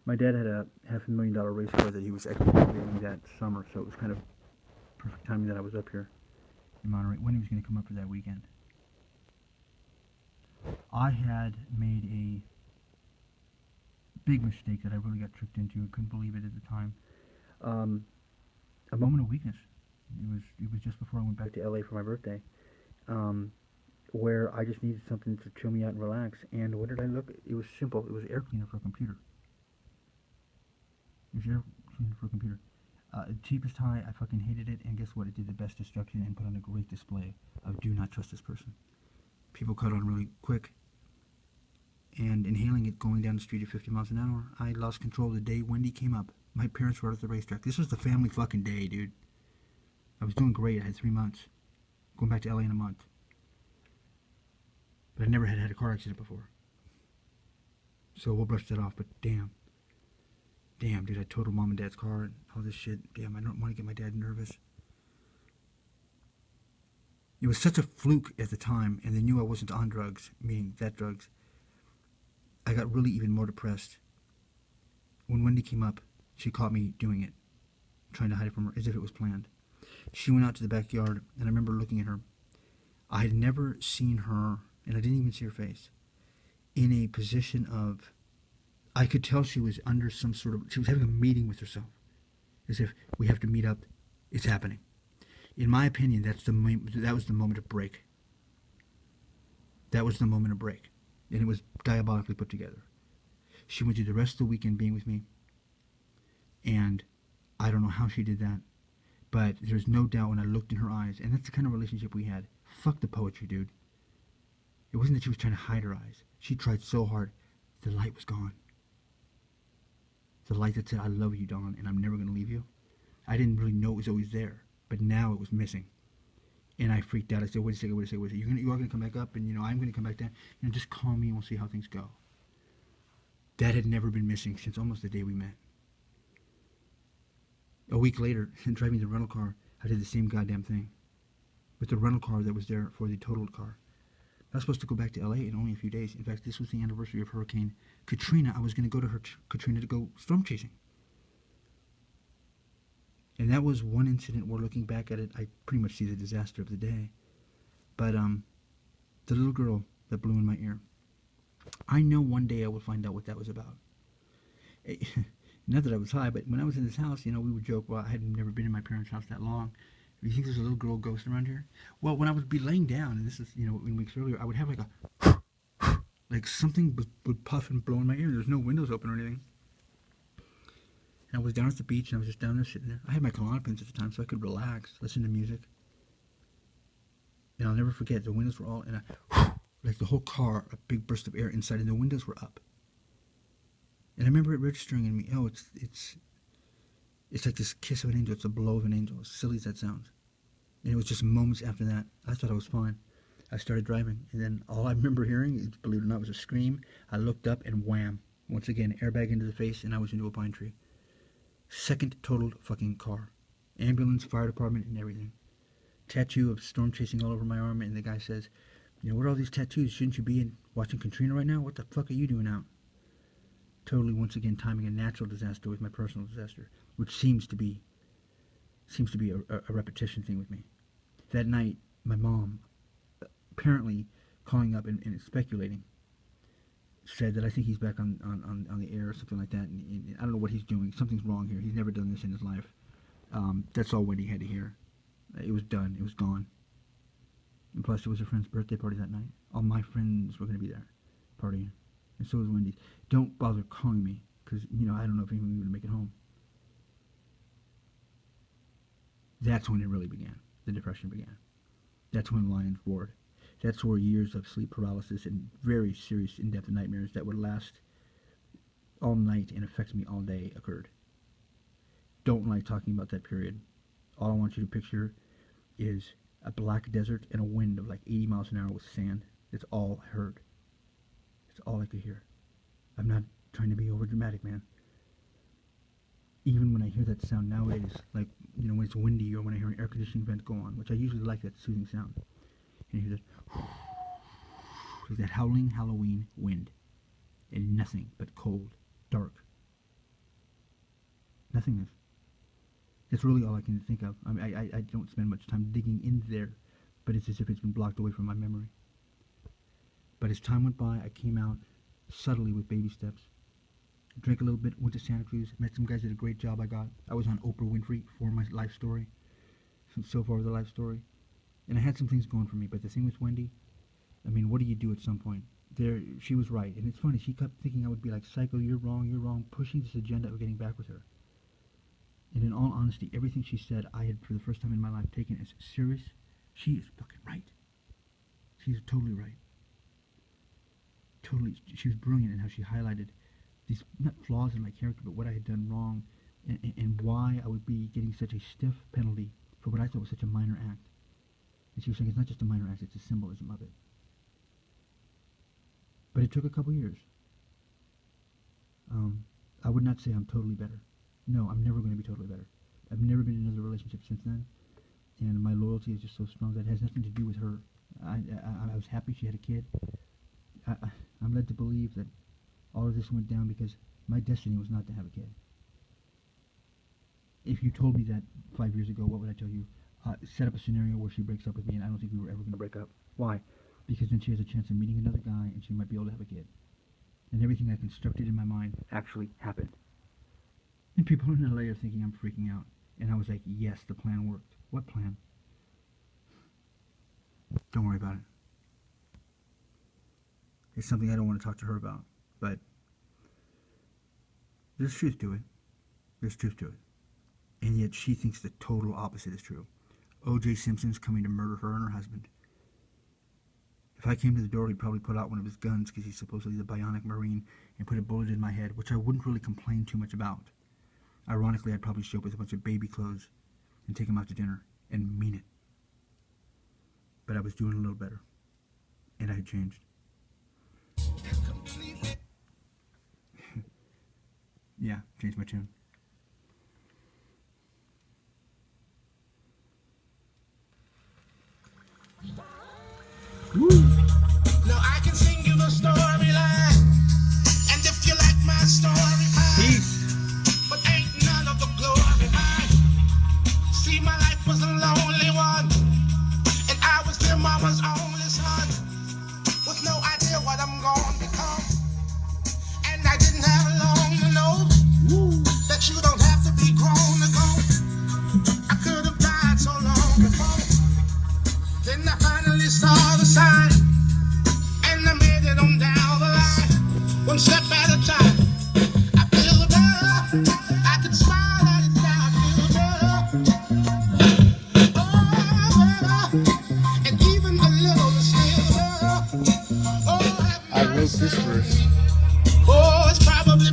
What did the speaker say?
My dad had a $500,000 race car that he was executing that summer, so it was kind of perfect timing that I was up here in Monterey when he was going to come up for that weekend. I had made a big mistake that I really got tricked into. Couldn't believe it at the time. Um, a moment of weakness. It was just before I went back to LA for my birthday, where I just needed something to chill me out and relax. And what did I look? It was simple. It was air cleaner for a computer. It was air cleaner for a computer. Cheapest high. I fucking hated it. And guess what? It did the best destruction and put on a great display of do not trust this person. People caught on really quick. And inhaling it going down the street at 50 miles an hour, I lost control the day Wendy came up. My parents were out at the racetrack. This was the family fucking day, dude. I was doing great. I had 3 months. Going back to LA in a month. But I never had a car accident before. So we'll brush that off, but damn. Damn, dude, I totaled mom and dad's car and all this shit. Damn, I don't want to get my dad nervous. It was such a fluke at the time, and they knew I wasn't on drugs, meaning that drugs. I got really even more depressed. When Wendy came up, she caught me doing it, trying to hide it from her as if it was planned. She went out to the backyard, and I remember looking at her. I had never seen her, and I didn't even see her face, in a position of, I could tell she was under some sort of, she was having a meeting with herself, as if we have to meet up, it's happening. In my opinion, that was the moment of break. That was the moment of break, and it was diabolically put together. She went through the rest of the weekend being with me, and I don't know how she did that, but there's no doubt when I looked in her eyes, and that's the kind of relationship we had. Fuck the poetry, dude. It wasn't that she was trying to hide her eyes. She tried so hard. The light was gone. The light that said, I love you, Dawn, and I'm never going to leave you. I didn't really know it was always there, but now it was missing. And I freaked out. I said, wait a second. You are going to come back up, and, I'm going to come back down. Just call me and we'll see how things go. That had never been missing since almost the day we met. A week later, driving the rental car, I did the same goddamn thing. With the rental car that was there for the totaled car. I was supposed to go back to LA in only a few days. In fact, this was the anniversary of Hurricane Katrina. I was going to go to Katrina to go storm chasing. And that was one incident where, looking back at it, I pretty much see the disaster of the day. But the little girl that blew in my ear, I know one day I will find out what that was about. Not that I was high, but when I was in this house, we would joke, well, I had never been in my parents' house that long. Do you think there's a little girl ghost around here? Well, when I would be laying down, and this is, in weeks earlier, I would have like something would puff and blow in my ear. There's no windows open or anything. And I was down at the beach, and I was just down there sitting there. I had my Klonopins at the time, so I could relax, listen to music. And I'll never forget, the windows were all, and like the whole car, a big burst of air inside, and the windows were up. And I remember it registering in me, oh, it's like this kiss of an angel. It's a blow of an angel, as silly as that sounds. And it was just moments after that, I thought I was fine. I started driving, and then all I remember hearing, believe it or not, was a scream. I looked up, and wham. Once again, airbag into the face, and I was into a pine tree. Second totaled fucking car. Ambulance, fire department, and everything. Tattoo of storm chasing all over my arm, and the guy says, what are all these tattoos? Shouldn't you be watching Katrina right now? What the fuck are you doing out? Totally, once again, timing a natural disaster with my personal disaster, which seems to be a repetition thing with me. That night, my mom, apparently calling up and speculating, said that I think he's back on the air or something like that, and I don't know what he's doing. Something's wrong here. He's never done this in his life. That's all Wendy had to hear. It was done. It was gone. And plus, it was her friend's birthday party that night. All my friends were going to be there, partying. And so was Wendy's. Don't bother calling me, because, I don't know if anyone's going to make it home. That's when it really began. The depression began. That's when lions roared. That's where years of sleep paralysis and very serious in-depth nightmares that would last all night and affect me all day occurred. Don't like talking about that period. All I want you to picture is a black desert and a wind of like 80 miles an hour with sand. That's all I heard. That's all I could hear. I'm not trying to be over dramatic, man. Even when I hear that sound nowadays, like, when it's windy or when I hear an air conditioning vent go on, which I usually like that soothing sound, and you hear that, like that howling Halloween wind, and nothing but cold, dark, nothingness. That's really all I can think of. I mean, I don't spend much time digging in there, but it's as if it's been blocked away from my memory. But as time went by, I came out subtly with baby steps. Drank a little bit, went to Santa Cruz, met some guys, did a great job. I was on Oprah Winfrey for my life story, so far with the life story. And I had some things going for me, but the thing with Wendy, I mean, what do you do at some point? She was right, and it's funny, she kept thinking I would be like, Psycho, you're wrong, pushing this agenda of getting back with her. And in all honesty, everything she said, I had, for the first time in my life, taken as serious. She is fucking right. She's totally right. Totally, she was brilliant in how she highlighted these, not flaws in my character, but what I had done wrong, and why I would be getting such a stiff penalty for what I thought was such a minor act. And she was saying it's not just a minor act, it's a symbolism of it. But it took a couple years. I would not say I'm totally better. No, I'm never going to be totally better. I've never been in another relationship since then, and my loyalty is just so strong that it has nothing to do with her. I was happy she had a kid. I'm led to believe that all of this went down because my destiny was not to have a kid. If you told me that 5 years ago, what would I tell you? Set up a scenario where she breaks up with me, and I don't think we were ever going to break up. Why? Because then she has a chance of meeting another guy, and she might be able to have a kid. And everything I constructed in my mind actually happened. And people in LA are thinking I'm freaking out. And I was like, yes, the plan worked. What plan? Don't worry about it. It's something I don't want to talk to her about. But there's truth to it. There's truth to it. And yet she thinks the total opposite is true. O.J. Simpson's coming to murder her and her husband. If I came to the door, he'd probably put out one of his guns because he's supposedly the bionic Marine and put a bullet in my head, which I wouldn't really complain too much about. Ironically, I'd probably show up with a bunch of baby clothes and take him out to dinner and mean it. But I was doing a little better. And I had changed. Yeah, changed my tune. Woo. Now I can sing you the storyline, and if you like my story, Peace. but ain't none of the glory mine. See, my life was a lonely one, and I was their mama's only son, with no idea what I'm gonna become. And I didn't have long to know that you don't have to be grown to go. I could have died so long before. Then I finally saw the sign, and I made it on down the line. One step at a time. I feel better. I can smile at it now. I feel better. Oh, better. And even a little is still better. Oh, I wrote this verse. oh, it's probably